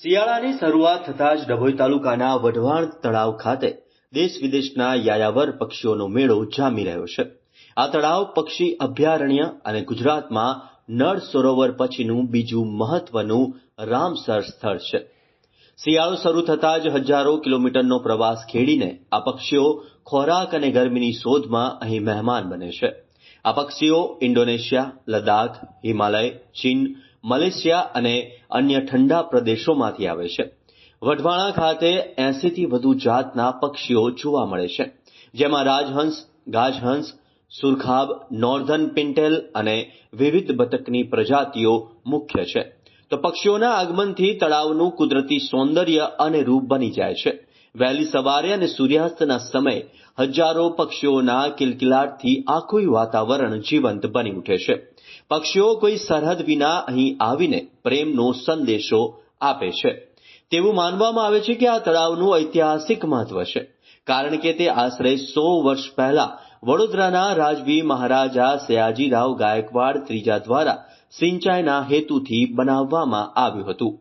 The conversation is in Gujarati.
શિયાળાની શરૂઆત થતાં જ ડભોઈ તાલુકાના વઢવાણ તળાવ ખાતે દેશ વિદેશના યાયાવર પક્ષીઓનો મેળો જામી રહ્યો છે. આ તળાવ પક્ષી અભયારણ્ય અને ગુજરાતમાં નળ સરોવર પછીનું બીજું મહત્વનું રામસર સ્થળ છે. શિયાળો શરૂ થતાં જ હજારો કિલોમીટરનો પ્રવાસ ખેડીને આ પક્ષીઓ ખોરાક અને ગરમીની શોધમાં અહીં મહેમાન બને છે. આ પક્ષીઓ ઇન્ડોનેશિયા, લદ્દાખ, હિમાલય, ચીન, મલેશિયા અને અન્ય ઠંડા પ્રદેશોમાંથી આવે છે. વઢવાણા ખાતે 80થી વધુ જાતના પક્ષીઓ જોવા મળે છે, જેમાં રાજહંસ, ગાજહંસ, સુરખાબ, નોર્ધન પિન્ટેલ અને વિવિધ બતકની પ્રજાતિઓ મુખ્ય છે. તો પક્ષીઓના આગમનથી તળાવનું કુદરતી સૌંદર્ય અનેરૂપ બની જાય છે. વહેલી સવારે અને સૂર્યાસ્તના સમયે હજારો પક્ષીઓના કિલકિલાટથી આખું વાતાવરણ જીવંત બની ઉઠે છે. પક્ષીઓ કોઈ સરહદ વિના અહીં આવીને પ્રેમનો સંદેશો આપે છે. તેવું માનવામાં આવે છે કે આ તળાવનું ઐતિહાસિક મહત્વ છે, કારણ કે તે આશરે 100 વર્ષ પહેલા વડોદરાના રાજવી મહારાજા સયાજીરાવ ગાયકવાડ ત્રીજા દ્વારા સિંચાઈના હેતુથી બનાવવામાં આવ્યું હતું.